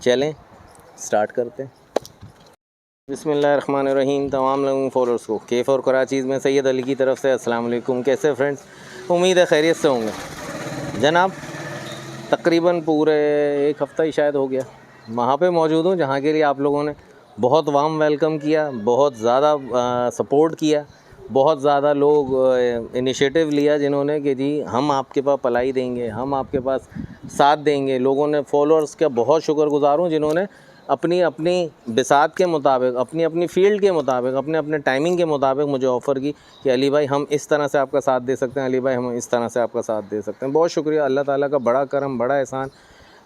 चलें स्टार्ट करते हैं। बिस्मिल्लाहिर्रहमानिर्रहीम। तमाम लोगों फॉलोअर्स को केफ और कराचीज़ में सैयद अली की तरफ से अस्सलाम वालेकुम। कैसे फ्रेंड्स, उम्मीद है खैरियत से होंगे। जनाब तकरीबन पूरे एक हफ़्ता ही शायद हो गया वहाँ पे मौजूद हूँ जहाँ के लिए आप लोगों ने बहुत वार्म वेलकम किया, बहुत ज़्यादा सपोर्ट किया, बहुत ज़्यादा लोग इनिशिएटिव लिया जिन्होंने कि जी हम आपके पास पलाई देंगे, हम आपके पास साथ देंगे। लोगों ने फॉलोअर्स का बहुत शुक्रगुज़ार हूँ जिन्होंने अपनी अपनी बिसात के मुताबिक, अपनी अपनी फ़ील्ड के मुताबिक, अपने अपने टाइमिंग के मुताबिक मुझे ऑफ़र की कि अली भाई हम इस तरह से आपका साथ दे सकते हैं, अली भाई हम इस तरह से आपका साथ दे सकते हैं। बहुत शुक्रिया, अल्लाह ताला का बड़ा करम, बड़ा एहसान।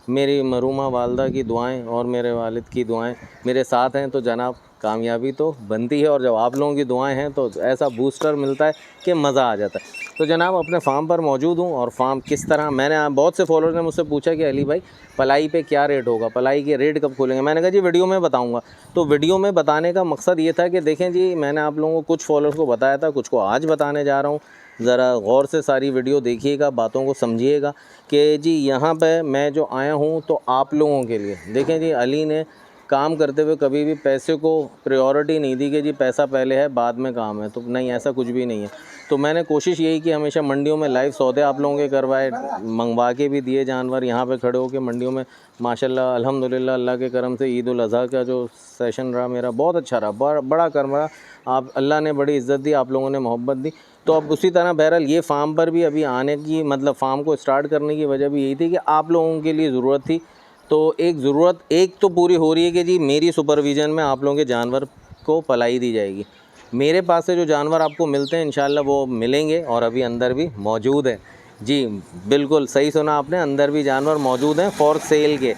मेरी मरूमा वालदा की दुआएं और मेरे वालिद की दुआएं मेरे साथ हैं तो जनाब कामयाबी तो बनती है, और जब आप लोगों की दुआएं हैं तो ऐसा बूस्टर मिलता है कि मज़ा आ जाता है। तो जनाब अपने फार्म पर मौजूद हूँ, और फार्म किस तरह, मैंने बहुत से फॉलोअर्स ने मुझसे पूछा कि अली भाई पलाई पे क्या रेट होगा, पलाई के रेट कब खोलेंगे। मैंने कहा जी वीडियो में बताऊँगा। तो वीडियो में बताने का मकसद ये था कि देखें जी, मैंने आप लोगों को कुछ फॉलोअर्स को बताया था, कुछ को आज बताने जा रहा हूँ। ज़रा गौर से सारी वीडियो देखिएगा, बातों को समझिएगा कि जी यहाँ पे मैं जो आया हूँ तो आप लोगों के लिए। देखें जी, अली ने काम करते हुए कभी भी पैसे को प्रायोरिटी नहीं दी कि जी पैसा पहले है बाद में काम है, तो नहीं, ऐसा कुछ भी नहीं है। तो मैंने कोशिश यही की हमेशा मंडियों में लाइव सौदे आप लोगों के करवाए, मंगवा के भी दिए जानवर, यहाँ पे खड़े होकर मंडियों में माशाल्लाह अल्हम्दुलिल्लाह अल्लाह के करम से ईद उल अज़हा का जो सेशन रहा मेरा बहुत अच्छा रहा, बड़ा करम रहा। आप अल्लाह ने बड़ी इज़्ज़त दी, आप लोगों ने मोहब्बत दी। तो अब उसी तरह बहरहाल ये फ़ार्म पर भी अभी आने की, मतलब फ़ार्म को स्टार्ट करने की वजह भी यही थी कि आप लोगों के लिए ज़रूरत थी। तो एक ज़रूरत एक तो पूरी हो रही है कि जी मेरी सुपरविज़न में आप लोगों के जानवर को पलाई दी जाएगी। मेरे पास से जो जानवर आपको मिलते हैं इंशाल्लाह वो मिलेंगे, और अभी अंदर भी मौजूद है। जी बिल्कुल सही सुना आपने, अंदर भी जानवर मौजूद हैं फॉर सेल के।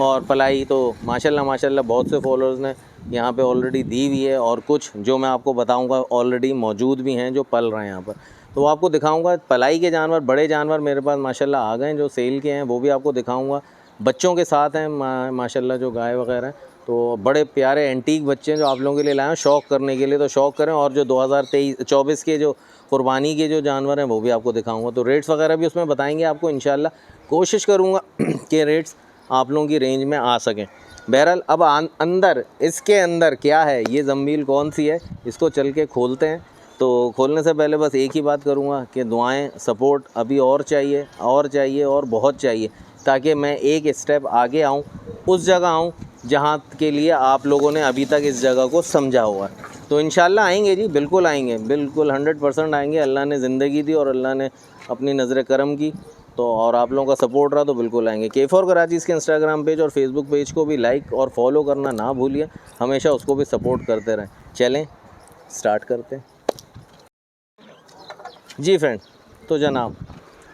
और पलाई तो माशाल्लाह माशाल्लाह बहुत से फॉलोअर्स ने यहाँ पे ऑलरेडी दी हुई है, और कुछ जो मैं आपको बताऊँगा ऑलरेडी मौजूद भी हैं जो पल रहे हैं यहाँ पर। तो वो आपको दिखाऊँगा। पलाई के जानवर, बड़े जानवर मेरे पास माशाल्लाह आ गए हैं जो सेल के हैं, वो भी आपको दिखाऊँगा। बच्चों के साथ हैं माशाल्लाह जो गाय वगैरह हैं, तो बड़े प्यारे एंटीक बच्चे हैं जो आप लोगों के लिए लाए हैं शौक़ करने के लिए, तो शौक़ करें। और जो 2023-24 के जो कुर्बानी के जो जानवर हैं वो भी आपको दिखाऊंगा। तो रेट्स वगैरह भी उसमें बताएंगे आपको इंशाल्लाह। कोशिश करूंगा कि रेट्स आप लोगों की रेंज में आ सकें। बहरहाल अब अंदर, इसके अंदर क्या है, ये ज़मील कौन सी है, इसको चल के खोलते हैं। तो खोलने से पहले बस एक ही बात करूँगा कि दुआएं, सपोर्ट अभी और चाहिए, और चाहिए, और बहुत चाहिए, ताकि मैं एक स्टेप आगे आऊँ, उस जगह आऊँ जहाँ के लिए आप लोगों ने अभी तक इस जगह को समझा हुआ है। तो इंशाल्लाह आएंगे जी, बिल्कुल आएंगे, बिल्कुल 100% आएंगे। अल्लाह ने ज़िंदगी दी और अल्लाह ने अपनी नज़र करम की, तो और आप लोगों का सपोर्ट रहा तो बिल्कुल आएंगे। केफ और कराची इसके इंस्टाग्राम पेज और फेसबुक पेज को भी लाइक और फॉलो करना ना भूलिए, हमेशा उसको भी सपोर्ट करते रहें। चलें स्टार्ट करते हैं जी फ्रेंड। तो जनाब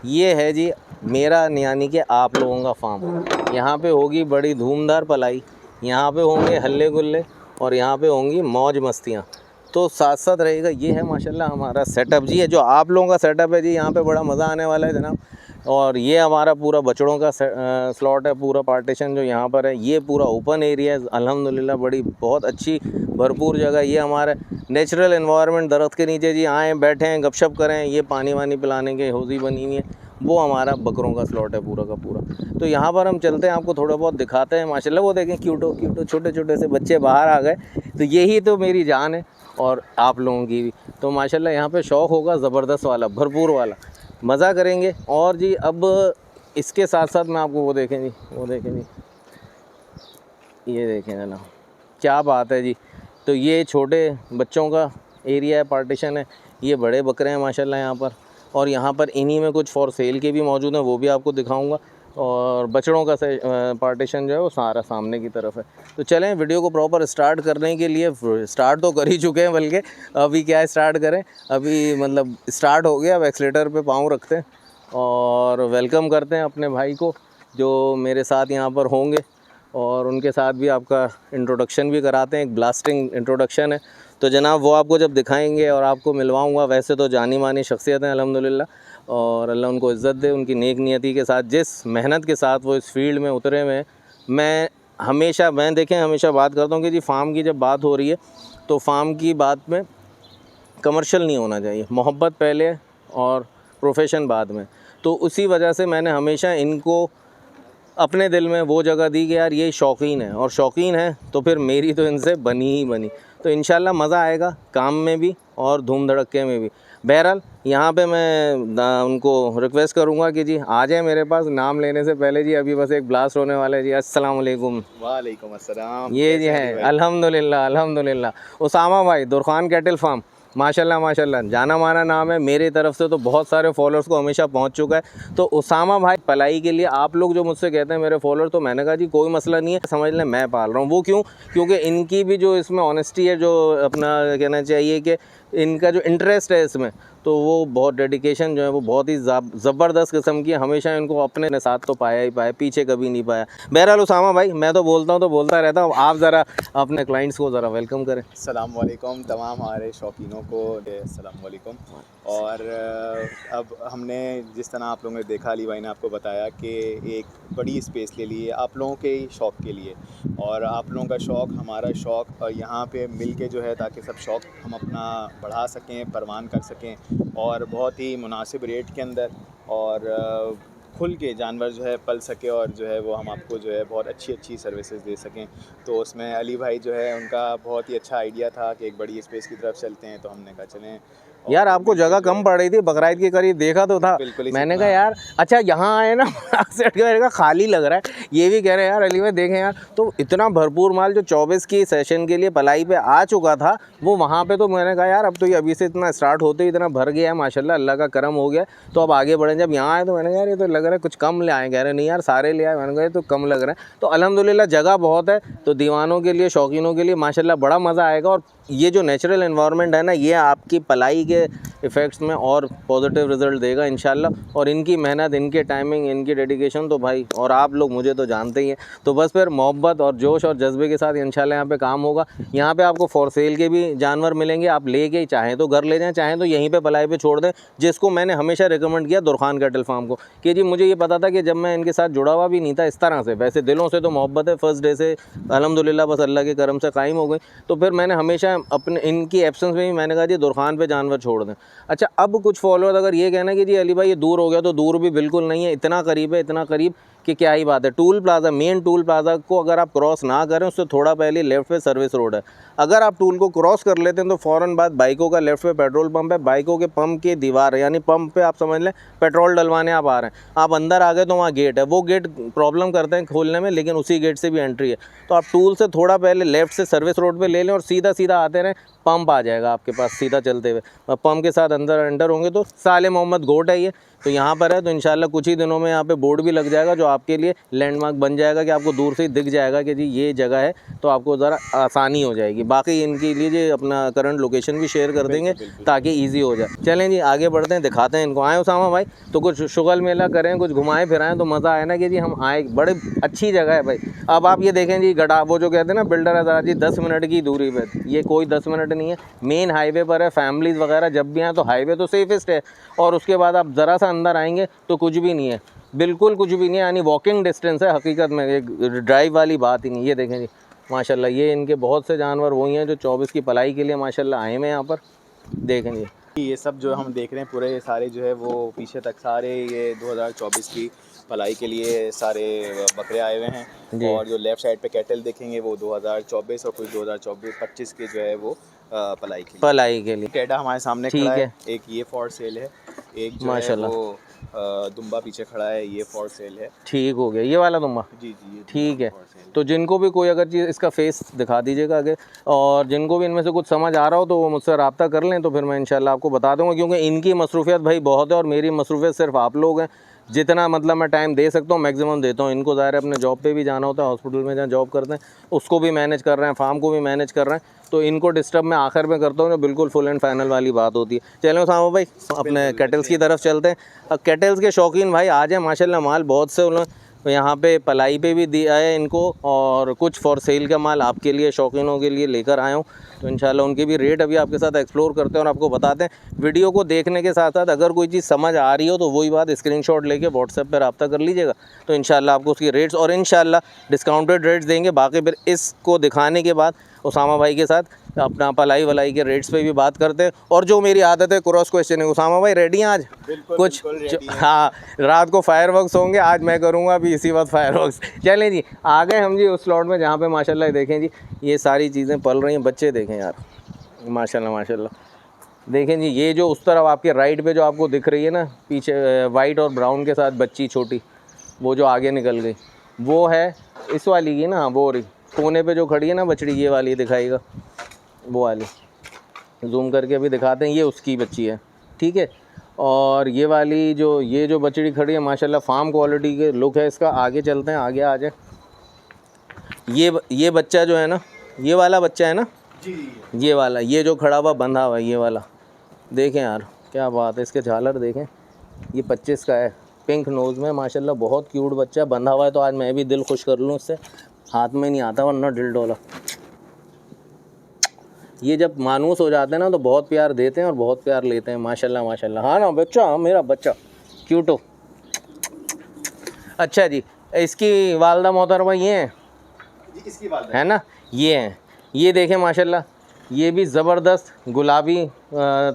ये है जी मेरा यानी कि आप लोगों का फार्म। यहाँ पे होगी बड़ी धूमधार पलाई, यहाँ पे होंगे हल्ले गुल्ले, और यहाँ पे होंगी मौज मस्तियाँ। तो साथ साथ रहेगा, ये है माशाल्लाह हमारा सेटअप जी, है जो आप लोगों का सेटअप है जी। यहाँ पे बड़ा मज़ा आने वाला है जनाब। और ये हमारा पूरा बछड़ों का स्लॉट है, पूरा पार्टीशन जो यहाँ पर है, ये पूरा ओपन एरिया है अल्हम्दुलिल्लाह, बड़ी बहुत अच्छी भरपूर जगह। ये हमारे नेचुरल एनवायरनमेंट, दरख्त के नीचे जी आएँ बैठें गपशप करें, ये पानी वानी पिलाने के हौज़ी बनी हुई है, वो हमारा बकरों का स्लॉट है पूरा का पूरा। तो यहाँ पर हम चलते हैं, आपको थोड़ा बहुत दिखाते हैं। माशाल्लाह वो देखें क्यूटो क्यूटो छोटे छोटे से बच्चे बाहर आ गए। तो यही तो मेरी जान है और आप लोगों की भी। तो माशाल्लाह यहाँ पे शौक़ होगा ज़बरदस्त वाला, भरपूर वाला, मज़ा करेंगे। और जी अब इसके साथ साथ मैं आपको वो देखें जी, वो देखें जी, ये देखें जनाब, क्या बात है जी। तो ये छोटे बच्चों का एरिया है, पार्टीशन है। ये बड़े बकरे हैं माशाल्लाह यहाँ पर, और यहाँ पर इन्हीं में कुछ फॉर सेल के भी मौजूद हैं, वो भी आपको दिखाऊंगा। और बछड़ों का पार्टीशन जो है वो सारा सामने की तरफ है। तो चलें वीडियो को प्रॉपर स्टार्ट करने के लिए, स्टार्ट तो कर ही चुके हैं, बल्कि अभी क्या स्टार्ट करें, अभी मतलब स्टार्ट हो गया। अब एक्सीलेटर पे पाँव रखते हैं और वेलकम करते हैं अपने भाई को जो मेरे साथ यहाँ पर होंगे, और उनके साथ भी आपका इंट्रोडक्शन भी कराते हैं। एक ब्लास्टिंग इंट्रोडक्शन है, तो जनाब वो आपको जब दिखाएंगे और आपको मिलवाऊंगा। वैसे तो जानी मानी शख्सियत हैं अल्हम्दुलिल्लाह, और अल्लाह उनको इज़्ज़त दे, उनकी नेक नियति के साथ, जिस मेहनत के साथ वो इस फील्ड में उतरे हुए हैं। मैं देखें हमेशा बात करता हूँ कि जी फार्म की जब बात हो रही है तो फार्म की बात में कमर्शियल नहीं होना चाहिए, मोहब्बत पहले और प्रोफेशन बाद में। तो उसी वजह से मैंने हमेशा इनको अपने दिल में वो जगह दी कि यार ये शौकीन है, और शौकीन है तो फिर मेरी तो इनसे बनी ही बनी। तो इंशाल्लाह मज़ा आएगा काम में भी और धूम धड़क्के में भी। बहरहाल यहाँ पे मैं उनको रिक्वेस्ट करूँगा कि जी आ जाए मेरे पास नाम लेने से पहले। जी अभी बस एक ब्लास्ट होने वाला है जी। अस्सलाम वालेकुम। वालेकुम अस्सलाम। ये जी है, अल्हम्दुलिल्लाह अल्हम्दुलिल्लाह। उसामा भाई, दुरखान कैटल फार्म, माशाल्लाह माशाल्लाह, जाना माना नाम है। मेरी तरफ से तो बहुत सारे फॉलोअर्स को हमेशा पहुंच चुका है। तो उसामा भाई पलाई के लिए आप लोग जो मुझसे कहते हैं मेरे फॉलोअर, तो मैंने कहा जी कोई मसला नहीं है, समझ लें मैं पाल रहा हूँ। वो क्यों? क्योंकि इनकी भी जो इसमें ऑनेस्टी है, जो अपना कहना चाहिए कि इनका जो इंटरेस्ट है इसमें, तो वो बहुत डेडिकेशन जो है वो बहुत ही ज़बरदस्त किस्म की है। हमेशा इनको अपने साथ तो पाया ही पाया, पीछे कभी नहीं पाया। बहरहाल उसामा भाई, मैं तो बोलता हूँ तो बोलता रहता हूँ, आप ज़रा अपने क्लाइंट्स को ज़रा वेलकम करें। अस्सलाम वालेकुम तमाम हमारे शौकीनों को अस्सलाम वालेकुम। और अब हमने जिस तरह आप लोगों ने देखा, अली भाई ने आपको बताया कि एक बड़ी स्पेस ले ली है आप लोगों के शौक़ के लिए, और आप लोगों का शौक़ हमारा शौक़, और यहाँ पे मिल के जो है ताकि सब शौक़ हम अपना बढ़ा सकें, परवान कर सकें, और बहुत ही मुनासिब रेट के अंदर, और खुल के जानवर जो है पल सके, और जो है वो हम आपको जो है बहुत अच्छी अच्छी सर्विसेज दे सकें। तो उसमें अली भाई जो है उनका बहुत ही अच्छा आइडिया था कि एक बड़ी स्पेस की तरफ चलते हैं। तो हमने कहा चलें। यार आपको जगह कम पड़ रही थी, बकराईद के करीब देखा तो था, मैंने कहा यार अच्छा यहाँ आए ना सेट का खाली लग रहा है। ये भी कह रहे हैं यार अली भाई देखें यार, तो इतना भरपूर माल जो 24 की सेशन के लिए पलाई पे आ चुका था वो वहाँ पे, तो मैंने कहा यार अब तो ये अभी से इतना स्टार्ट होते ही इतना भर गया है माशाल्लाह, अल्लाह का करम हो गया। तो अब आगे बढ़ें। जब यहाँ आए तो मैंने कहा यार ये तो लग रहा है कुछ कम ले आए, कह रहे नहीं यार सारे ले आए। मैंने कहा ये तो कम लग रहा है। तो अल्हम्दुलिल्लाह जगह बहुत है, तो दीवानों के लिए, शौकीनों के लिए माशाल्लाह बड़ा मज़ा आएगा। और ये जो नेचुरल एनवायरनमेंट है ना, ये आपकी पलाई के इफ़ेक्ट्स में और पॉजिटिव रिज़ल्ट देगा इंशाल्लाह। और इनकी मेहनत, इनके टाइमिंग, इनकी डेडिकेशन तो भाई, और आप लोग मुझे तो जानते ही हैं। तो बस फिर मोहब्बत और जोश और जज्बे के साथ इंशाल्लाह यहाँ पे काम होगा। यहाँ पे आपको फॉर सेल के भी जानवर मिलेंगे, आप लेके चाहें तो घर ले जाएँ, चाहें तो यहीं पर पलाई पे छोड़ दें। जिसको मैंने हमेशा रिकमेंड किया दुरखान कैटल फार्म को, कि जी मुझे ये पता था कि जब मैं इनके साथ जुड़ा हुआ भी नहीं था इस तरह से, वैसे दिलों से तो मोहब्बत है फर्स्ट डे से अल्हम्दुलिल्लाह, बस अल्लाह के करम से कायम हो गई। तो फिर मैंने हमेशा अपने इनकी एब्सेंस में भी मैंने कहा जी दुरखान पे जानवर छोड़ दें। अच्छा अब कुछ फॉलोअर्स अगर ये कहना कि जी अली भाई ये दूर हो गया, तो दूर भी बिल्कुल नहीं है, इतना करीब है, इतना करीब कि क्या ही बात है। Tool plaza, main tool plaza को अगर आप क्रॉस ना करें, उससे थोड़ा पहले लेफ़्ट पे सर्विस रोड है। अगर आप टूल को क्रॉस कर लेते हैं तो फ़ौरन बाद बाइकों का लेफ़्ट पे पेट्रोल पंप है। बाइकों के पंप की दीवार है, यानी पंप पे आप समझ लें पेट्रोल डलवाने आप आ रहे हैं, आप अंदर आ गए तो वहाँ गेट है। वो गेट प्रॉब्लम करते हैं खोलने में, लेकिन उसी गेट से भी एंट्री है। तो आप टूल से थोड़ा पहले लेफ़्ट से सर्विस रोड पर ले लें और सीधा सीधा आते रहें, पंप आ जाएगा आपके पास सीधा चलते हुए। पंप के साथ अंदर एंटर होंगे तो साले मोहम्मद गोट है ये, तो यहाँ पर है। तो इंशाल्लाह कुछ ही दिनों में यहाँ पे बोर्ड भी लग जाएगा जो आपके लिए लैंडमार्क बन जाएगा, कि आपको दूर से ही दिख जाएगा कि जी ये जगह है, तो आपको ज़रा आसानी हो जाएगी। बाकी इनके लिए जी अपना करंट लोकेशन भी शेयर कर देंगे ताकि ईजी हो जाए। चलें जी आगे बढ़ते हैं, दिखाते हैं इनको। आए उसामा भाई तो कुछ शुगल मेला करें, कुछ घुमाएँ फिराएँ तो मज़ा आए ना कि जी हम आए, बड़े अच्छी जगह है भाई। अब आप ये देखें जी गड़ा, वो जो कहते हैं ना बिल्डर है ज़रा जी 10 मिनट की दूरी पर, ये कोई 10 मिनट नहीं है, मेन हाईवे पर है। फैमिलीज़ वगैरह जब भी आएँ तो हाईवे तो सेफेस्ट है, और उसके बाद आप ज़रा सा अंदर आएंगे तो कुछ भी नहीं है, बिल्कुल कुछ भी नहीं है, यानी वॉकिंग डिस्टेंस है हकीकत में, एक ड्राइव वाली बात ही नहीं। ये देखें जी माशाल्लाह, ये इनके बहुत से जानवर वही हैं जो 24 की पलाई के लिए माशाल्लाह आए हैं यहाँ पर। देखें जी ये सब जो हम देख रहे हैं पूरे सारे जो है वो पीछे तक सारे ये 2024 की पलाई के लिए सारे बकरे आए हुए हैं। और जो लेफ़्ट साइड पे कैटल देखेंगे वो 2024 और कुछ 2024-25 के जो है वो पलाई के लिए कैटा हमारे सामने खड़ा है। एक ये फॉर सेल है, एक जो है वो दुम्बा पीछे खड़ा है, ये फॉर सेल है। ठीक हो गया ये वाला दुम्बा, जी जी ठीक है। तो जिनको भी कोई अगर चीज़, इसका फेस दिखा दीजिएगा आगे, और जिनको भी इनमें से कुछ समझ आ रहा हो तो वो मुझसे रब्ता कर लें, तो फिर मैं इंशाल्लाह आपको बता दूंगा। क्योंकि इनकी मसरूफियत भाई बहुत है और मेरी मसरूफियत सिर्फ आप लोग हैं। जितना मतलब मैं टाइम दे सकता हूँ मैक्सिमम देता हूँ। इनको ज़ाहिर है अपने जॉब पे भी जाना होता है, हॉस्पिटल में जहाँ जॉब करते हैं उसको भी मैनेज कर रहे हैं, फार्म को भी मैनेज कर रहे हैं, तो इनको डिस्टर्ब मैं आखिर में करता हूँ, बिल्कुल फुल एंड फाइनल वाली बात होती है। चलो सामो भाई अपने कैटल्स की तरफ चलते हैं। कैटल्स के शौकीन भाई आ जाए, माशाल्लाह माल बहुत से उन्होंने यहाँ पे पलाई पे भी दिया है इनको, और कुछ फॉर सेल का माल आपके लिए शौकीनों के लिए लेकर आया हूँ। तो इंशाल्लाह उनके भी रेट अभी आपके साथ एक्सप्लोर करते हैं और आपको बताते हैं। वीडियो को देखने के साथ साथ अगर कोई चीज़ समझ आ रही हो तो वही बात स्क्रीनशॉट लेके व्हाट्सएप पर रब्ता कर लीजिएगा, तो इंशाल्लाह आपको उसकी रेट्स और इंशाल्लाह डिस्काउंटेड रेट्स देंगे। बाकी फिर इसको दिखाने के बाद उसामा भाई के साथ अपना पलाई वलाई के रेट्स पे भी बात करते हैं। और जो मेरी आदत है क्रॉस क्वेश्चन है, उसामा भाई रेडी हैं आज? बिल्कुल कुछ बिल्कुल ready हैं। हाँ, रात को फायरवर्क्स होंगे, आज मैं करूँगा अभी इसी वक्त फायरवर्क्स। चलें जी, आ गए हम जी उस स्लॉट में जहाँ पे माशाल्लाह देखें जी ये सारी चीज़ें पल रही हैं। बच्चे देखें यार, माशाल्लाह माशाल्लाह। देखें जी, ये जो उस तरफ आपके राइट पे जो आपको दिख रही है ना पीछे वाइट और ब्राउन के साथ बच्ची छोटी, वो जो आगे निकल गई वो है इस वाली की ना, वो रही कोने पे जो खड़ी है ना बछड़ी, ये वाली दिखाएगा, वो वाली जूम करके अभी दिखाते हैं, ये उसकी बच्ची है, ठीक है। और ये वाली जो ये जो बछड़ी खड़ी है माशाल्लाह फार्म क्वालिटी के लुक है इसका। आगे चलते हैं, आगे आ जाए। ये बच्चा जो है ना, ये वाला बच्चा है ना, जी ये वाला, ये जो खड़ा हुआ बंधा हुआ है ये वाला, देखें यार क्या बात है, इसके झालर देखें। ये 25 का है, पिंक नोज़ में माशाल्लाह, बहुत क्यूट बच्चा बंधा हुआ है। तो आज मैं भी दिल खुश कर लूँ इससे, हाथ में नहीं आता वरना दिल डोला। ये जब मानूस हो जाते हैं ना तो बहुत प्यार देते हैं और बहुत प्यार लेते हैं माशाल्लाह माशाल्लाह। हाँ ना बच्चा, हाँ मेरा बच्चा क्यूटो। अच्छा जी, इसकी वालदा मोहतरमा ये हैं जी, इसकी बात है ना, ये हैं। ये देखें माशाल्लाह, ये भी ज़बरदस्त गुलाबी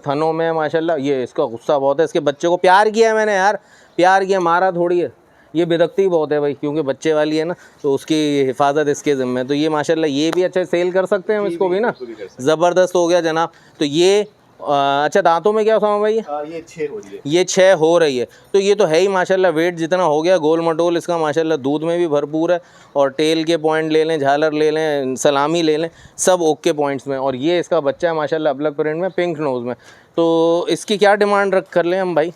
थनों में माशाल्लाह। ये इसका गुस्सा बहुत है, इसके बच्चे को प्यार किया है मैंने यार, प्यार किया, मारा थोड़ी है। ये बेदख्ती बहुत है भाई, क्योंकि बच्चे वाली है ना तो उसकी हिफाजत इसके ज़िम्मे है। तो ये माशाल्लाह ये भी अच्छा सेल कर सकते हैं हम इसको भी ना, ज़बरदस्त हो गया जनाब। तो ये अच्छा दांतों में क्या उसामा भाई है? ये 6 हो रही है। ये 6 हो रही है। तो ये तो है ही माशाल्लाह, वेट जितना हो गया गोल मटोल इसका माशाल्लाह, दूध में भी भरपूर है। और टेल के पॉइंट ले लें, झालर ले लें, सलामी ले लें, सब ओके पॉइंट्स में। और ये इसका बच्चा है माशाल्लाह अबलग प्रिंट में, पिंक नोज़ में। तो इसकी क्या डिमांड रख कर लें हम भाई?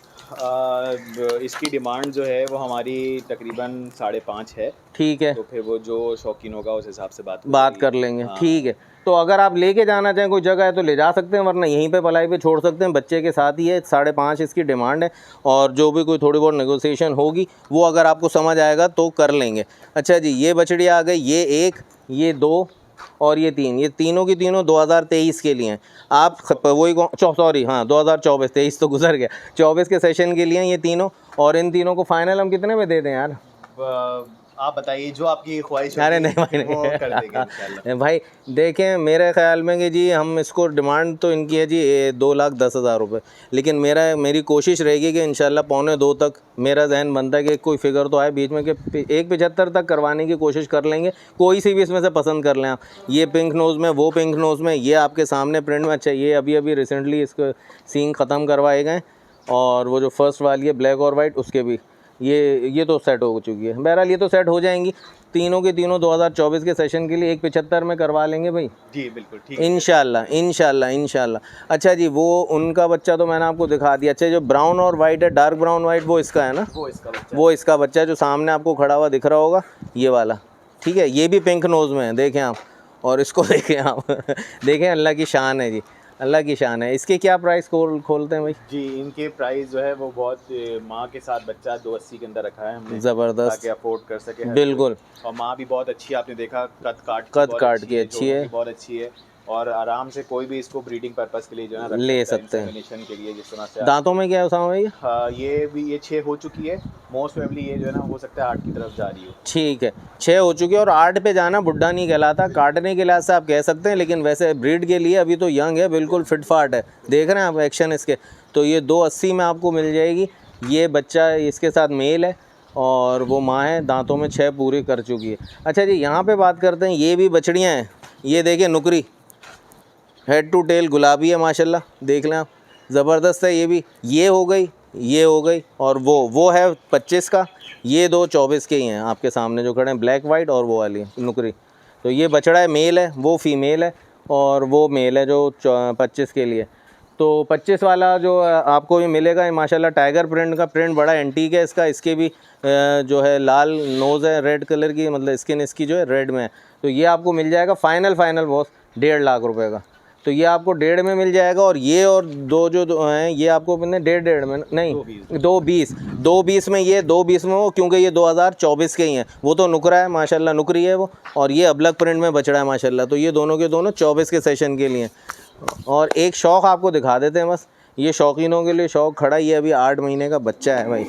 इसकी डिमांड जो है वो हमारी तकरीबन 5.5 है। ठीक है, तो फिर वो जो शौकीन होगा उस हिसाब से बात कर लेंगे, ठीक है। तो अगर आप लेके जाना चाहें कोई जगह है तो ले जा सकते हैं, वरना यहीं पे पलाई पे छोड़ सकते हैं, बच्चे के साथ ही है। 5.5 इसकी डिमांड है। और जो भी कोई थोड़ी बहुत नेगोशिएशन होगी वो अगर आपको समझ आएगा तो कर लेंगे। अच्छा जी, ये बछड़ी आ गई, ये 1, ये 2 और ये 3, ये तीनों की तीनों 2023 के लिए हैं। आप वही सॉरी हाँ 2024, 23 तो गुजर गया, 24 के सेशन के लिए हैं ये तीनों। और इन तीनों को फाइनल हम कितने में दे दें यार? आप बताइए जो आपकी ख्वाहिश अरे नहीं भाई वो कर देंगे इंशाल्लाह। भाई देखें, मेरे ख्याल में कि जी हम इसको डिमांड तो इनकी है जी 2,10,000 रुपये, लेकिन मेरी कोशिश रहेगी कि इंशाल्लाह 1.25 तक मेरा जहन बनता है कि कोई फिगर तो आए बीच में कि 1,75 तक करवाने की कोशिश कर लेंगे। कोई सी भी इसमें से पसंद कर लें आप, ये पिंक नोज़ में, वो पिंक नोज़ में, ये आपके सामने प्रिंट में। अच्छा ये अभी रिसेंटली इसको सींग ख़त्म करवाए गए, और वो जो फर्स्ट वाली है ब्लैक और वाइट उसके भी ये तो सेट हो चुकी है। बहरहाल ये तो सेट हो जाएंगी तीनों के तीनों 2024 के सेशन के लिए। 1,75 में करवा लेंगे भाई जी बिल्कुल ठीक इंशाल्लाह इंशाल्लाह इंशाल्लाह। अच्छा जी, वो उनका बच्चा तो मैंने आपको दिखा दिया। अच्छा जो ब्राउन और वाइट है, डार्क ब्राउन वाइट, वो इसका है ना, वो इसका बच्चा है जो सामने आपको खड़ा हुआ दिख रहा होगा, ये वाला, ठीक है। ये भी पिंक नोज़ में है, देखें आप, और इसको देखें आप देखें, अल्लाह की शान है जी, अल्लाह की शान है। इसके क्या प्राइस खोलते हैं भाई? जी, इनके प्राइस जो है वो बहुत, माँ के साथ बच्चा 280 के अंदर रखा है हमने, ज़बरदस्त, ताकि अफोर्ड कर सके हर बिल्कुल। कोई। और माँ भी बहुत अच्छी है, आपने देखा कद काट की अच्छी है, बहुत अच्छी है। और आराम से कोई भी इसको ब्रीडिंग पर्पस के लिए जो है ना ले सकते हैं। इंसेमिनेशन के लिए जिस तरह से। दांतों में क्या है उसामा भाई? हाँ, ये 6 हो चुकी है। मोस्ट प्रोबेबली ये जो है ना हो सकता है 8 की तरफ जा रही हो। ठीक है, 6 हो चुकी है। और 8 पे जाना बुढ़ा नहीं कहलाता, काटने के लिहाज से आप कह सकते हैं, लेकिन वैसे ब्रीड के लिए अभी तो यंग है, बिल्कुल फिट फाट है। देख रहे हैं आप एक्शन इसके। तो ये 280 में आपको मिल जाएगी। ये बच्चा इसके साथ मेल है और वो माँ है, दांतों में 6 पूरी कर चुकी है। अच्छा जी, यहाँ पे बात करते हैं, ये भी बछड़ियाँ हैं। ये देखिए नुकरी, हेड टू टेल गुलाबी है माशाल्लाह, देख लें आप, ज़बरदस्त है। ये भी, ये हो गई, ये हो गई, और वो है 25 का। ये 2 24 के ही हैं आपके सामने जो खड़े हैं, ब्लैक वाइट और वो वाली नुकरी। तो ये बछड़ा है, मेल है, वो फीमेल है, और वो मेल है जो 25 के लिए। तो 25 वाला जो आपको ये मिलेगा, ये माशाल्लाह टाइगर प्रिंट का, प्रिंट बड़ा एंटीक है इसका। इसके भी जो है लाल नोज़ है, रेड कलर की, मतलब स्किन इसकी जो है रेड में है। तो ये आपको मिल जाएगा फाइनल बॉस 1.5 लाख रुपए का। तो ये आपको 1.5 में मिल जाएगा। और ये और दो हैं ये आपको मिलने 1.5 में नहीं, 2.20 में, ये 2.20 में वो, क्योंकि ये 2024 के ही हैं। वो तो नुकरा है माशाल्लाह, नुकरी है वो, और ये अबलग प्रिंट में बछड़ा है माशाल्लाह। तो ये दोनों के दोनों 24 के सेशन के लिए। और एक शौक़ आपको दिखा देते हैं बस, ये शौकीनों के लिए शौक़ खड़ा, ये अभी 8 महीने का बच्चा है भाई।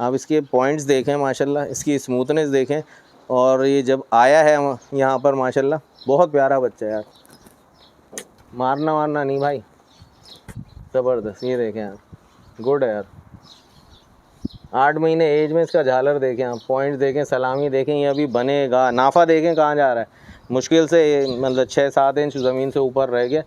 आप इसके पॉइंट्स देखें माशाल्लाह, इसकी स्मूथनेस देखें, और ये जब आया है यहाँ पर माशाल्लाह बहुत प्यारा बच्चा है यार। मारना वारना नहीं भाई, ज़बरदस्त। ये देखें आप, गुड है यार। 8 महीने एज में इसका झालर देखें आप, पॉइंट देखें, सलामी देखें, ये अभी बनेगा। नाफा देखें कहाँ जा रहा है, मुश्किल से मतलब 6-7 इंच ज़मीन से ऊपर रह गया।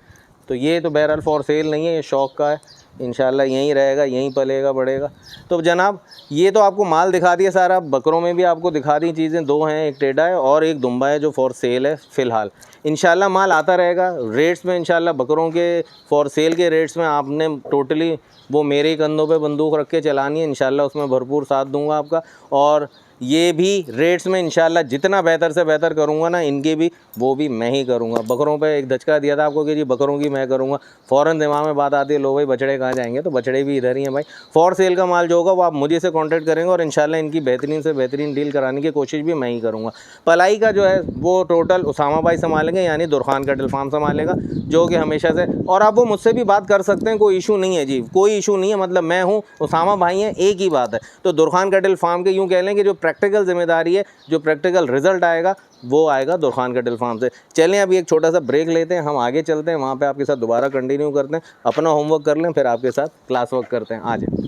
तो ये तो बहरहाल फॉर सेल नहीं है, ये शौक़ का है। इंशाल्लाह यहीं रहेगा, यहीं पलेगा बढ़ेगा। तो जनाब ये तो आपको माल दिखा दिया सारा। बकरों में भी आपको दिखा दी चीज़ें, 2 हैं, एक टेढ़ा है और एक दुम्बा है जो फॉर सेल है फ़िलहाल। इंशाल्लाह माल आता रहेगा रेट्स में। इंशाल्लाह बकरों के फॉर सेल के रेट्स में आपने टोटली वो मेरे ही कंधों पे बंदूक रख के चलानी है। इंशाल्लाह उसमें भरपूर साथ दूंगा आपका। और ये भी रेट्स में इंशाल्लाह जितना बेहतर से बेहतर करूँगा ना, इनके भी वो भी मैं ही करूँगा। बकरों पे एक धचका दिया था आपको कि जी बकरों की मैं करूँगा, फ़ौरन दिमाग में बात आती है, लो भाई बछड़े कहाँ जाएंगे, तो बछड़े भी इधर ही हैं भाई। फॉर सेल का माल जो होगा वो आप मुझे से कॉन्टैक्ट करेंगे और इंशाल्लाह इनकी बेहतरीन से बेहतरीन डील कराने की कोशिश भी मैं ही करूँगा। पलाई का जो है वो टोटल उसामा भाई संभालेंगे, यानी दुरखान कैटल फार्म संभालेगा, जो कि हमेशा से। और आप वो मुझसे भी बात कर सकते हैं, कोई इशू नहीं है जी, कोई इशू नहीं है। मतलब मैं हूँ, उसामा भाई हैं, एक ही बात है। तो दुरखान कैटल फार्म के यूँ कह लें कि जो प्रैक्टिकल जिम्मेदारी है, जो प्रैक्टिकल रिजल्ट आएगा वो आएगा दुरखान कैटल फार्म से। चलें अभी एक छोटा सा ब्रेक लेते हैं, हम आगे चलते हैं, वहाँ पे आपके साथ दोबारा कंटिन्यू करते हैं। अपना होमवर्क कर लें, फिर आपके साथ क्लास वर्क करते हैं। आ जाए।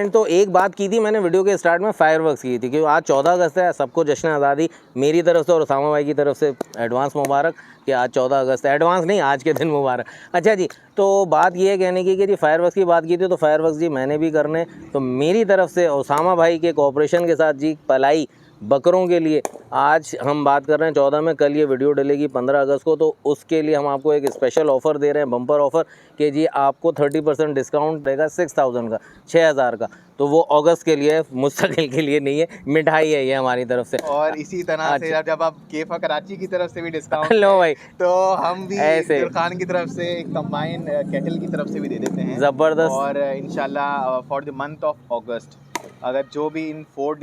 तो एक बात की थी मैंने वीडियो के स्टार्ट में, फायरवर्क्स की थी कि आज 14 अगस्त है, सबको जश्न आज़ादी मेरी तरफ से और उसामा भाई की तरफ से एडवांस मुबारक कि आज 14 अगस्त है। एडवांस नहीं, आज के दिन मुबारक। अच्छा जी, तो बात ये है कहने की कि जी फायरवर्क्स की बात की थी, तो फायरवर्क्स जी मैंने भी करने, तो मेरी तरफ से उसामा भाई के कोऑपरेशन के साथ जी पलाई बकरों के लिए आज हम बात कर रहे हैं 14 में, कल ये वीडियो डलेगी 15 अगस्त को। तो उसके लिए हम आपको एक स्पेशल ऑफ़र दे रहे हैं, बम्पर ऑफ़र, कि जी आपको 30% डिस्काउंट देगा 6000 का, 6000 का। तो वो अगस्त के लिए, मुस्तकिल के लिए नहीं है, मिठाई है ये हमारी तरफ से। और इसी तरह से जब आप केफा कराची की तरफ से भी डिस्काउंट लो भाई, तो हम भी ऐसे दुरखान की तरफ से कंबाइन केटल की तरफ से भी दे देते हैं। ज़बरदस्त। और इंशाल्लाह फॉर द मंथ ऑफ अगस्त, अगर जो भी इन 5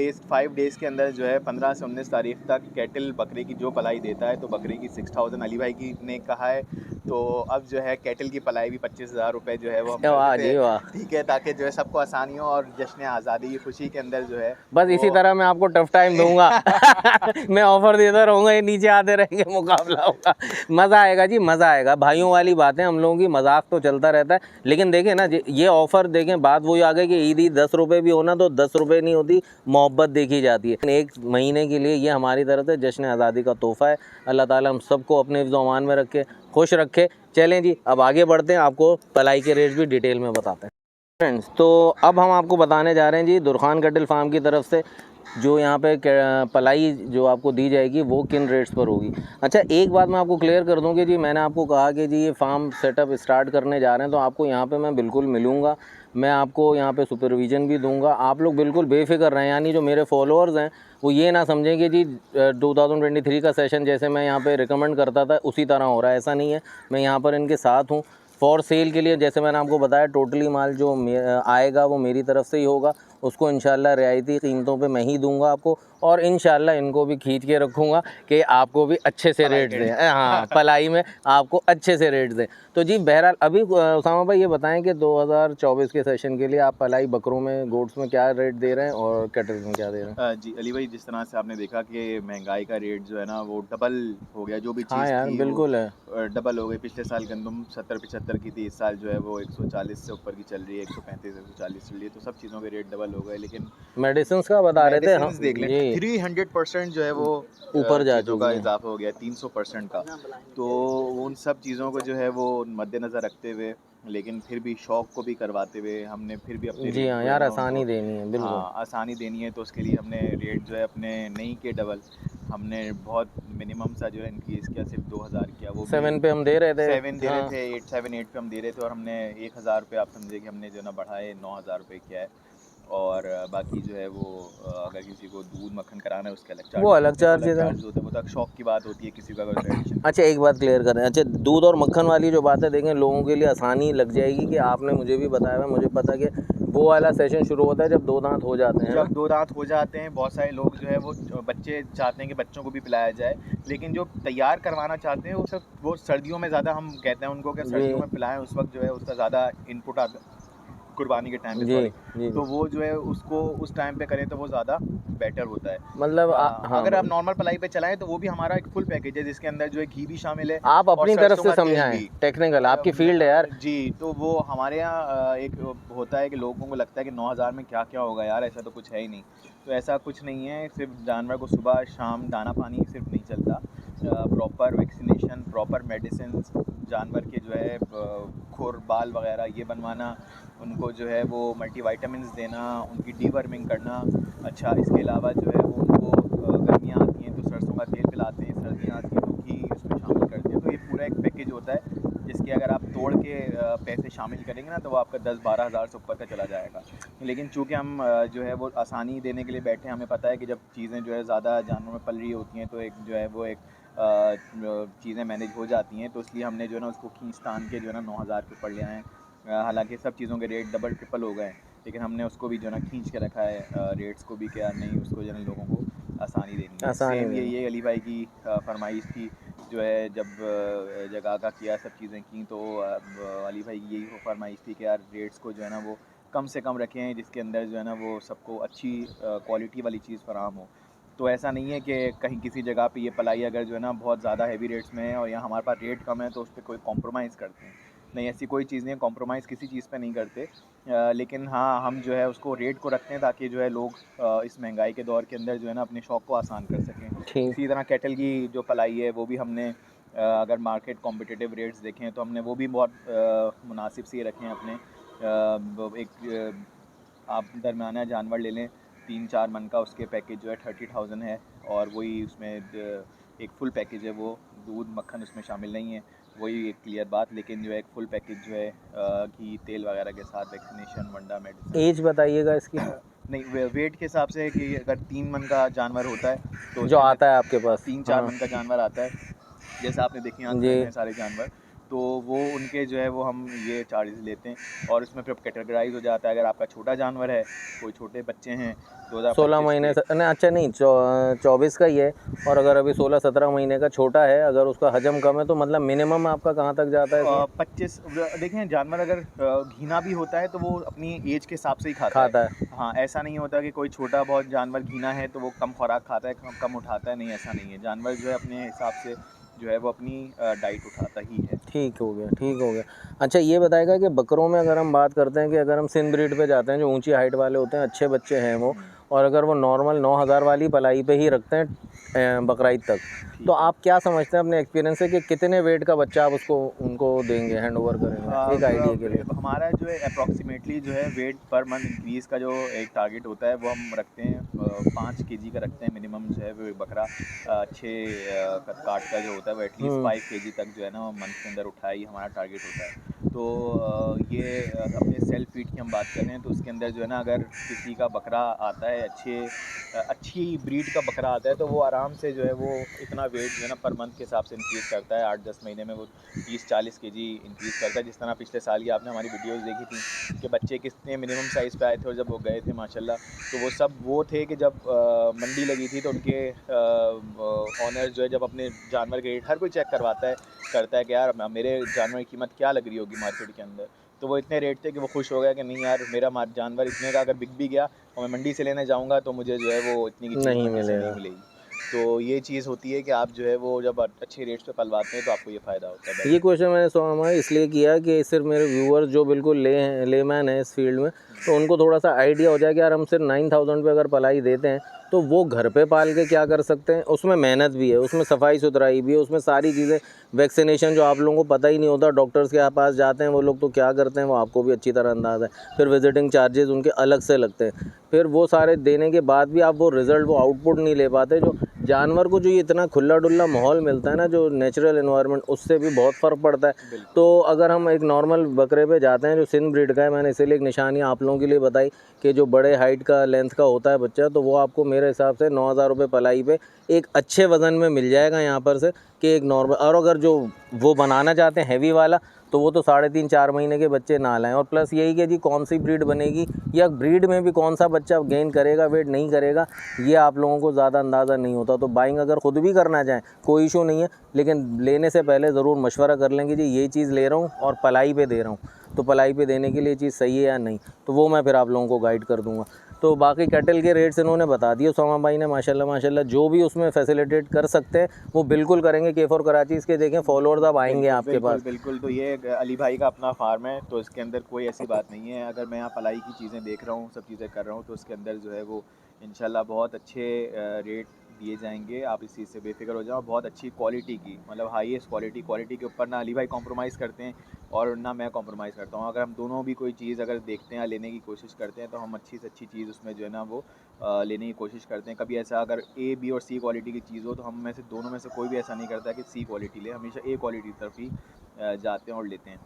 डेज़ के अंदर जो है 15 से 19 तारीख तक केटल बकरे की जो पलाई देता है, तो बकरे की 6000 अली भाई की ने कहा है। तो अब जो है केटल की पलाई भी 25,000 रुपये जो है वो हम कर वाह देते जी हैं, वाह। ठीक है, ताकि जो है सबको आसानी हो और जश्न आज़ादी की खुशी के अंदर जो है बस इसी तरह मैं आपको टफ टाइम दूंगा। मैं ऑफर देता रहूँगा, ये नीचे आते रहेंगे, मुकाबला होगा, मज़ा आएगा जी, मज़ा आएगा। भाइयों वाली बातें, हम लोगों की मजाक तो चलता रहता है, लेकिन देखें ना ये ऑफ़र देखें, बात वही आ गई कि ईदी 10 रुपये भी होना तो 10 रुपये नहीं होती, मोहब्बत देखी जाती है। एक महीने के लिए ये हमारी तरफ से जश्न आज़ादी का तोहफ़ा है। अल्लाह ताला हम सबको अपने हिफ्ज़ अमान में रखे, खुश रखे। चलें जी अब आगे बढ़ते हैं, आपको पलाई के रेट भी डिटेल में बताते हैं फ्रेंड्स। तो अब हम आपको बताने जा रहे हैं जी दुरखान कैटल फार्म की तरफ से जो यहाँ पे पलाई जो आपको दी जाएगी वो किन रेट्स पर होगी। अच्छा एक बात मैं आपको क्लियर कर दूँ कि जी मैंने आपको कहा कि जी ये फार्म सेटअप स्टार्ट करने जा रहे हैं, तो आपको यहाँ पे मैं बिल्कुल मिलूँगा, मैं आपको यहाँ पे सुपरविज़न भी दूंगा। आप लोग बिल्कुल बेफिक्र रहें, यानी जो मेरे फॉलोअर्स हैं वो ये ना समझें कि जी 2023 का सेशन जैसे मैं यहाँ पे रिकमेंड करता था उसी तरह हो रहा है, ऐसा नहीं है। मैं यहाँ पर इनके साथ हूँ। फॉर सेल के लिए जैसे मैंने आपको बताया, टोटली माल जो आएगा वो मेरी तरफ से ही होगा, उसको इंशाल्लाह रियायती कीमतों पे मैं ही दूंगा आपको, और इंशाल्लाह इनको भी खींच के रखूँगा कि आपको भी अच्छे से रेट दें। हाँ, पलाई में आपको अच्छे से रेट दें। तो जी बहरहाल अभी उसामा भाई ये बताएं कि 2024 के सेशन के लिए आप पलाई बकरों में, गोट्स में क्या रेट दे रहे हैं और कैटल में क्या दे रहे हैं? जी अली भाई, जिस तरह से आपने देखा कि महंगाई का रेट जो है ना वो डबल हो गया, जो भी हाँ चीज़ यार थी बिल्कुल है, वो डबल हो गई। पिछले साल गंदम 70-75 की थी, इस साल जो है वो 140 से ऊपर की चल रही है, 135-140 चल रही है, तो सब चीज़ों के रेट डबल हो गए। लेकिन मेडिसिन का बता रहे थे हम मेडिसिन्स देख लें, जी, 300% जो है वो ऊपर जा चीज़ों का चुकी हैं। इजाफा हो गया, 300% का। तो उन सब चीज़ों को जो है वो मद्देनज़र रखते हुए, लेकिन फिर भी शौक़ को भी करवाते हुए, हमने फिर भी अपने जी रेट हाँ जो है यार, ना आसानी उनको, देनी है बिल्कुल। हाँ आसानी देनी है, तो उसके लिए हमने रेट जो है अपने नहीं के डबल, हमने बहुत मिनिमम सा जो है इंक्रीज़ किया, सिर्फ 2000 किया, वो भी 7 पे हम दे रहे थे। 7 दे रहे हाँ थे, 8 पे हम दे रहे थे, और हमने 1000 रुपये आप समझे कि हमने जो ना बढ़ाए 9000 रुपये किया है। और बाकी जो है वो अगर किसी को दूध मक्खन कराना है उसके अलग वो चार्जेस अलग होते हैं, वो अलग चार्जेस है। चार्ज होते हैं, वो तो शौक की बात होती है, किसी का अगर ट्रेडिशन। अच्छा एक बात क्लियर करें, अच्छा दूध और मक्खन वाली जो बात है, देखें लोगों के लिए आसानी लग जाएगी कि आपने मुझे भी बताया हुआ, मुझे पता कि वो वाला सेशन शुरू होता है जब 2 दांत हो जाते हैं जब ना। 2 दांत हो जाते हैं, बहुत सारे लोग जो है वो बच्चे चाहते हैं कि बच्चों को भी पिलाया जाए, लेकिन जो तैयार करवाना चाहते हैं वो सर्दियों में ज़्यादा, हम कहते हैं उनको कि जी सर्दियों में पिलाएं, उस वक्त जो है उसका ज़्यादा इनपुट आता कुर्बानी के टाइम पे, जी सॉरी, जी तो वो जो है उसको उस टाइम पे करें तो वो ज़्यादा बेटर होता है। मतलब हाँ अगर आप नॉर्मल पलाई पे चलाएं तो वो भी हमारा एक फुल पैकेज है, जिसके अंदर जो है घी भी शामिल है आप और अपनी तरफ सरसों से का तेल समझाएं, भी। टेक्निकल आपकी फील्ड है यार। जी, तो वो हमारे यहाँ एक होता है कि लोगों को लगता है कि 9,000 में क्या क्या होगा यार, ऐसा तो कुछ है ही नहीं। तो ऐसा कुछ नहीं है, सिर्फ जानवर को सुबह शाम दाना पानी सिर्फ नहीं चलता, प्रॉपर वैक्सीनेशन, प्रॉपर मेडिसिन, जानवर के जो है खुर बाल वगैरह ये बनवाना, उनको जो है वो मल्टीविटामिन्स देना, उनकी डीवर्मिंग करना। अच्छा, इसके अलावा जो है वो उनको गर्मियाँ आती हैं तो सरसों का तेल पिलाते हैं, सर्दियाँ आती हैं तो घी उसमें शामिल करते हैं। तो ये पूरा एक पैकेज होता है जिसके अगर आप तोड़ के पैसे शामिल करेंगे ना तो वो आपका 10-12 हज़ार से ऊपर का चला जाएगा। लेकिन चूँकि हम जो है वो आसानी देने के लिए बैठे हैं, हमें पता है कि जब चीज़ें जो है ज़्यादा जानवरों में पल रही होती हैं तो एक जो है वो एक चीज़ें मैनेज हो जाती हैं, तो इसलिए हमने जो है ना उसको खींच-तान के जो है ना 9,000 के ऊपर ले आए हैं। हालाँकि सब चीज़ों के रेट डबल ट्रिपल हो गए हैं, लेकिन हमने उसको भी जो है ना खींच के रखा है, रेट्स को भी, क्या नहीं उसको जो है ना लोगों को आसानी देनी है। आसानी सेम देनी। ये अली भाई की फरमाइश थी, जो है जब जगह का किया सब चीज़ें की तो अली भाई की यही फरमाइश थी कि यार रेट्स को जो है ना वो कम से कम रखें, जिसके अंदर जो है ना वो सबको अच्छी क्वालिटी वाली चीज़ फराहम हो। तो ऐसा नहीं है कि कहीं किसी जगह पे ये पलाई अगर जो है ना बहुत ज़्यादा हैवी रेट्स में है और यहाँ हमारे पास रेट कम है तो उस पर कोई कॉम्प्रोमाइज़ करते हैं। नहीं, ऐसी कोई चीज़ नहीं है, कॉम्प्रोमाइज़ किसी चीज़ पे नहीं करते। लेकिन हाँ, हम जो है उसको रेट को रखते हैं ताकि जो है लोग इस महंगाई के दौर के अंदर जो है ना अपने शौक़ को आसान कर सकें। ठीक। इसी तरह कैटल की जो पलाई है वो भी हमने अगर मार्केट कॉम्पिटिटिव रेट्स देखें तो हमने वो भी बहुत मुनासिब से रखे हैं अपने। आप दरमियाना जानवर ले लें, 3-4 मन का, उसके पैकेज जो है 30,000 है, और वही उसमें एक फुल पैकेज है, वो दूध मक्खन उसमें शामिल नहीं है, वही एक क्लियर बात। लेकिन जो है एक फुल पैकेज जो है घी तेल वगैरह के साथ, वैक्सीनेशन, वंडा मेडिसिन। एज बताइएगा इसकी नहीं, वेट के हिसाब से कि अगर 3 मन का जानवर होता है तो जो उसके आता है आपके पास। 3-4 हाँ मन का जानवर आता है, जैसे आपने देखे यहाँ खड़े जी। हुए हैं सारे जानवर, तो वो उनके जो है वो हम ये चार्जेस लेते हैं, और उसमें फिर कैटेगराइज हो जाता है। अगर आपका छोटा जानवर है, कोई छोटे बच्चे हैं, 16 2025 महीने के, से नहीं, अच्छा नहीं, 24 का ही है, और अगर अभी 16-17 महीने का छोटा है, अगर उसका हजम कम है तो मतलब मिनिमम आपका कहाँ तक जाता है इसमें? 25 देखें, जानवर अगर घीना भी होता है तो वो अपनी एज के हिसाब से ही खाता खाता है। है। हाँ, ऐसा नहीं होता कि कोई छोटा बहुत जानवर घीना है तो वो कम खुराक खाता है, कम उठाता है, नहीं, ऐसा नहीं है। जानवर जो है अपने हिसाब से जो है वो अपनी डाइट उठाता ही है। ठीक हो गया, ठीक हो गया। अच्छा ये बताएगा कि बकरों में अगर हम बात करते हैं कि अगर हम सिंध ब्रीड पे जाते हैं, जो ऊंची हाइट वाले होते हैं, अच्छे बच्चे हैं वो, और अगर वो नॉर्मल 9,000 वाली पलाई पे ही रखते हैं बकरीद तक, तो आप क्या समझते हैं अपने एक्सपीरियंस से कि कितने वेट का बच्चा आप उसको उनको देंगे, हैंड ओवर करेंगे, एक आइडिया के लिए? हमारा जो है अप्रॉक्सीमेटली जो है वेट पर मंथ इंक्रीज़ का जो एक टारगेट होता है वो हम रखते हैं 5 केजी का रखते हैं मिनिमम। जो है वो एक बकरा 6 काट का जो होता है वो एटलीस्ट 5 केजी तक जो है ना मंथ के अंदर उठाए, ये हमारा टारगेट होता है। तो ये अपने सेल्फ फीड की हम बात कर रहे हैं तो उसके अंदर जो है ना अगर किसी का बकरा आता है, अच्छी ब्रीड का बकरा आता है, तो वो आराम से जो है वो इतना वेट जो है ना पर मंथ के हिसाब से इंक्रीज़ करता है। 8-10 महीने में वो 30-40 केजी इंक्रीज़ करता है। जिस तरह पिछले साल की आपने हमारी वीडियोस देखी थी कि बच्चे कितने मिनिमम साइज़ पे आए थे और जब वो गए थे माशाल्लाह, तो वो सब वो थे कि जब मंडी लगी थी तो उनके ऑनर्स जो है जब अपने जानवर के रेट, हर कोई चेक करता है कि यार मेरे जानवर की कीमत क्या लग रही होगी मार्केट के अंदर, तो वो इतने रेट थे कि वो खुश हो गया कि नहीं यार, मेरा जानवर इतने का अगर बिक भी गया और मैं मंडी से लेने जाऊँगा तो मुझे जो है वो इतनी की चीज़ नहीं मंडी से नहीं मिलेगा। मिलेगी। तो ये चीज़ होती है कि आप जो है वो जब अच्छे रेट्स पे पलवाते हैं तो आपको ये फ़ायदा होता है। ये क्वेश्चन मैंने सोमा इसलिए किया कि सिर्फ मेरे व्यूअर्स जो बिल्कुल लेमैन है इस फील्ड में, तो उनको थोड़ा सा आइडिया हो जाए कि यार हम सिर्फ 9,000 पे अगर पलाई देते हैं तो वो घर पे पाल के क्या कर सकते हैं। उसमें मेहनत भी है, उसमें सफाई सुथराई भी है, उसमें सारी चीज़ें, वैक्सीनेशन जो आप लोगों को पता ही नहीं होता, डॉक्टर्स के पास जाते हैं वो लोग तो क्या करते हैं वो आपको भी अच्छी तरह अंदाज़ा है। फिर विजिटिंग चार्जेस उनके अलग से लगते हैं, फिर वो सारे देने के बाद भी आप वो रिज़ल्ट, वो आउटपुट नहीं ले पाते। जो जानवर को जो ये इतना खुला डुल्ला माहौल मिलता है ना, जो नेचुरल एनवायरनमेंट, उससे भी बहुत फ़र्क पड़ता है। तो अगर हम एक नॉर्मल बकरे पे जाते हैं जो सिंध ब्रीड का है, मैंने इसीलिए एक निशानी आप लोगों के लिए बताई कि जो बड़े हाइट का लेंथ का होता है बच्चा, तो वो आपको मेरे हिसाब से 9,000 रुपये पलाई पे एक अच्छे वज़न में मिल जाएगा यहाँ पर से, कि एक नॉर्मल। और अगर जो वो बनाना चाहते हैं हैवी वाला, तो वो तो 3.5-4 महीने के बच्चे ना लाएं। और प्लस यही कि जी कौन सी ब्रीड बनेगी या ब्रीड में भी कौन सा बच्चा गेन करेगा वेट नहीं करेगा, ये आप लोगों को ज़्यादा अंदाज़ा नहीं होता। तो बाइंग अगर ख़ुद भी करना चाहें कोई इशू नहीं है, लेकिन लेने से पहले ज़रूर मशवरा कर लेंगे जी ये चीज़ ले रहा हूँ और पलाई पे दे रहा हूँ, तो पलाई पे देने के लिए चीज़ सही है या नहीं, तो वो मैं फिर आप लोगों को गाइड कर दूँगा। तो बाकी कैटल के रेट्स इन्होंने बता दिए उसामा भाई ने, माशाल्लाह जो भी उसमें फैसिलिटेट कर सकते हैं वो बिल्कुल करेंगे। K4 कराची इसके देखें फॉलोअर्स अब आएंगे आपके पास। बिल्कुल। तो ये अली भाई का अपना फार्म है, तो इसके अंदर कोई ऐसी बात नहीं है। अगर मैं यहाँ पलाई की चीज़ें देख रहा हूँ, सब चीज़ें कर रहा हूँ, तो उसके अंदर जो है वो इंशाल्लाह बहुत अच्छे रेट दिए जाएंगे। आप इस चीज़ से बेफिक्र हो जाओ। बहुत अच्छी क्वालिटी की, मतलब हाईएस्ट क्वालिटी के ऊपर ना अली भाई कॉम्प्रोमाइज़ करते हैं और ना मैं कॉम्प्रोमाइज़ करता हूँ। अगर हम दोनों भी कोई चीज़ अगर देखते हैं, लेने की कोशिश करते हैं, तो हम अच्छी से अच्छी चीज़ उसमें जो है ना वो लेने की कोशिश करते हैं। कभी ऐसा अगर ए, बी और सी क्वालिटी की चीज़ हो, तो हम में से दोनों में से कोई भी ऐसा नहीं करता कि सी क्वालिटी ले, हमेशा ए क्वालिटी की तरफ ही जाते हैं और लेते हैं।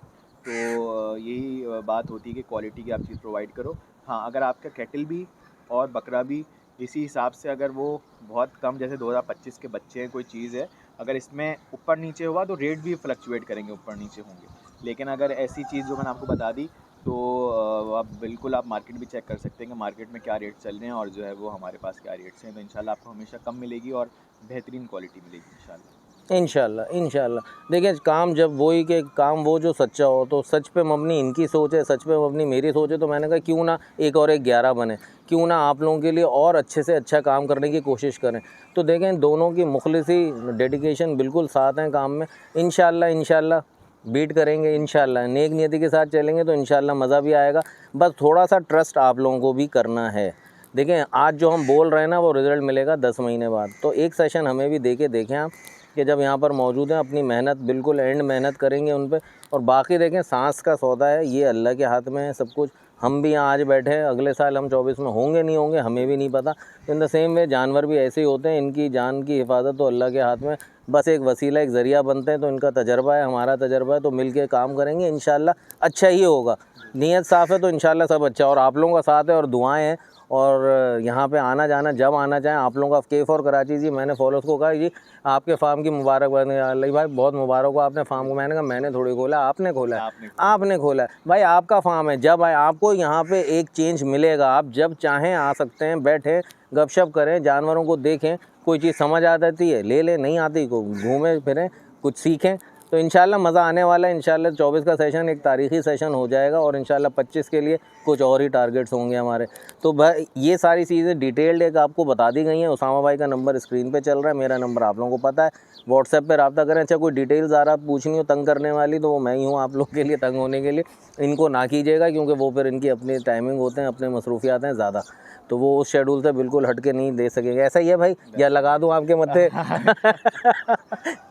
तो यही बात होती है कि क्वालिटी की आप चीज़ प्रोवाइड करो। हाँ, अगर आपका कैटल भी और बकरा भी इसी हिसाब से अगर वो बहुत कम, जैसे 2025 के बच्चे हैं, कोई चीज़ है, अगर इसमें ऊपर नीचे हुआ तो रेट भी फ्लक्चुएट करेंगे, ऊपर नीचे होंगे। लेकिन अगर ऐसी चीज़ जो मैंने आपको बता दी, तो आप बिल्कुल आप मार्केट भी चेक कर सकते हैं कि मार्केट में क्या रेट चल रहे हैं और जो है वो हमारे पास क्या रेट्स हैं। तो इंशाल्लाह आपको हमेशा कम मिलेगी और बेहतरीन क्वालिटी मिलेगी इंशाल्लाह। इंशाल्लाह देखिए काम जब वही कि काम वो जो सच्चा हो, तो सच पे मबनी इनकी सोच है, सच पे मबनी मेरी सोच है। तो मैंने कहा क्यों ना एक और एक 11 बने, क्यों ना आप लोगों के लिए और अच्छे से अच्छा काम करने की कोशिश करें। तो देखें दोनों की मुखलिसी डेडिकेशन बिल्कुल साथ हैं काम में। इंशाल्लाह बीट करेंगे, इंशाल्लाह नेक नियति के साथ चलेंगे तो इंशाल्लाह मज़ा भी आएगा। बस थोड़ा सा ट्रस्ट आप लोगों को भी करना है। देखें आज जो हम बोल रहे हैं ना वो रिज़ल्ट मिलेगा 10 महीने बाद। तो एक सेशन हमें भी देखें आप कि जब यहाँ पर मौजूद हैं, अपनी मेहनत बिल्कुल एंड मेहनत करेंगे उन पे। और बाकी देखें सांस का सौदा है, ये अल्लाह के हाथ में है सब कुछ। हम भी यहाँ आज बैठे हैं, अगले साल हम 24 में होंगे नहीं होंगे हमें भी नहीं पता। इन द सेम वे जानवर भी ऐसे ही होते हैं, इनकी जान की हिफाजत तो अल्लाह के हाथ में, बस एक वसीला एक ज़रिया बनते हैं। तो इनका तजर्बा है, हमारा तजर्बा है, तो मिल के काम करेंगे इंशाल्लाह अच्छा ही होगा। नीयत साफ़ है तो इंशाल्लाह सब अच्छा। और आप लोगों का साथ है और दुआएं हैं। और यहाँ पे आना जाना जब आना चाहें आप लोगों का। K4 कराची जी, मैंने फॉलोअर्स को कहा जी आपके फार्म की मुबारकबाद। अली भाई बहुत मुबारक हो आपने फार्म को। मैंने कहा मैंने थोड़ी खोला, आपने खोला है, आपने खोला है भाई, आपका फार्म है। जब आए आपको यहाँ पे एक चेंज मिलेगा, आप जब चाहें आ सकते हैं, बैठें गपशप करें, जानवरों को देखें, कोई चीज़ समझ आ जाती है ले लें, नहीं आती को घूमें फिरें, कुछ सीखें। तो इंशाल्लाह मज़ा आने वाला है। इंशाल्लाह 24 का सेशन एक तारीख़ी सेशन हो जाएगा और इंशाल्लाह 25 के लिए कुछ और ही टारगेट्स होंगे हमारे। तो भाई ये सारी चीज़ें डिटेल्ड एक आपको बता दी गई हैं। उसामा भाई का नंबर स्क्रीन पे चल रहा है, मेरा नंबर आप लोगों को पता है। व्हाट्सएप पे रब्ता करें। अच्छा कोई डिटेल ज़रा पूछनी हो तंग करने वाली, तो वो मैं ही हूँ आप लोग के लिए तंग होने के लिए। इनको ना कीजिएगा क्योंकि वो फिर इनकी अपनी टाइमिंग होते हैं, अपने मसरूफियात हैं ज़्यादा, तो वो उस शेड्यूल से बिल्कुल हट के नहीं दे सकेंगे। ऐसा ही है भाई, या लगा दूं आपके मत्थे?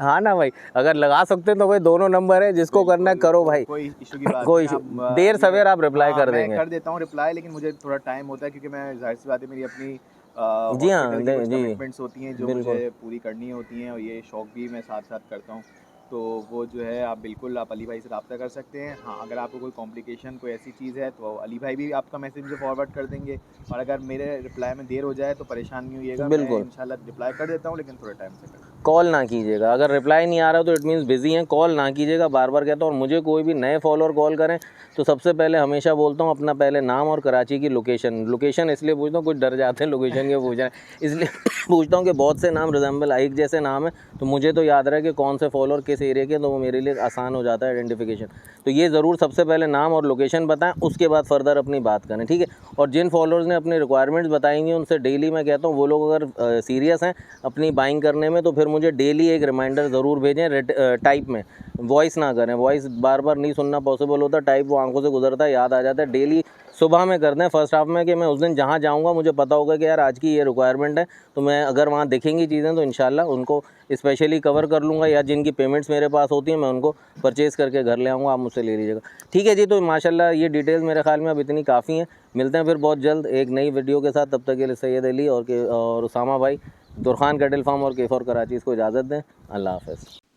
हाँ ना भाई, अगर लगा सकते हैं तो भाई दोनों नंबर है, जिसको करना है करो भाई, कोई इशू की बात कोई नहीं। इशू देर सवेर आप रिप्लाई कर मैं देंगे। कर देता हूँ रिप्लाई, लेकिन मुझे थोड़ा टाइम होता है क्योंकि मैं जाहिर सी बात है मेरी अपनी जी हाँ, हॉस्पिटल की कुछ जी कमिटमेंट्स होती हैं जो बिल्कुल। मुझे पूरी करनी होती हैं, और ये शौक भी मैं साथ साथ करता हूँ। तो वो जो है आप बिल्कुल आप अली भाई से रब्ता कर सकते हैं। हाँ, अगर आपको कोई कॉम्प्लिकेशन कोई ऐसी चीज़ है तो अली भाई भी आपका मैसेज मुझे फॉरवर्ड कर देंगे। और अगर मेरे रिप्लाई में देर हो जाए तो परेशान नहीं होइएगा, मैं बिल्कुल इंशाल्लाह रिप्लाई कर देता हूँ, लेकिन थोड़ा टाइम से कर। कॉल ना कीजिएगा, अगर रिप्लाई नहीं आ रहा तो इट मीन्स बिजी हैं, कॉल ना कीजिएगा, बार बार कहता हूँ। और मुझे कोई भी नए फॉलोअर कॉल करें तो सबसे पहले हमेशा बोलता हूँ अपना पहले नाम और कराची की लोकेशन इसलिए पूछता हूँ, कुछ डर जाते हैं लोकेशन के पूछ रहे हैं इसलिए पूछता हूँ कि बहुत से नाम रिजेंबल एक जैसे नाम है, तो मुझे तो याद रहे कि कौन से फॉलोअर किस एरिया के, तो वो मेरे लिए आसान हो जाता है आइडेंटिफिकेशन। तो ये ज़रूर सबसे पहले नाम और लोकेशन बताएं, उसके बाद फर्दर अपनी बात करें, ठीक है। और जिन फॉलोअर्स ने अपनी रिक्वायरमेंट्स बताएंगे उनसे डेली मैं कहता हूँ, वो लोग अगर सीरियस हैं अपनी बाइंग करने में, तो फिर मुझे डेली एक रिमाइंडर ज़रूर भेजें टाइप में, वॉइस ना करें। वॉइस बार बार नहीं सुनना पॉसिबल होता, टाइप वो आंखों से गुजरता है, याद आ जाता है। डेली सुबह में कर दें फर्स्ट हाफ में, कि मैं उस दिन जहाँ जाऊँगा मुझे पता होगा कि यार आज की ये रिक्वायरमेंट है, तो मैं अगर वहाँ दिखेंगी चीज़ें तो इंशाल्लाह उनको स्पेशली कवर कर लूँगा, या जिनकी पेमेंट्स मेरे पास होती हैं मैं उनको परचेज़ करके घर ले आऊँगा, आप मुझसे ले लीजिएगा, ठीक है जी। तो माशाल्लाह ये डिटेल्स मेरे ख्याल में अब इतनी काफ़ी हैं। मिलते हैं फिर बहुत जल्द एक नई वीडियो के साथ, तब तक के लिए सैयद अली और उसामा भाई, दुरखान कैटल फार्म और K4 कराची को इजाज़त दें। अल्लाह हाफ़िज़।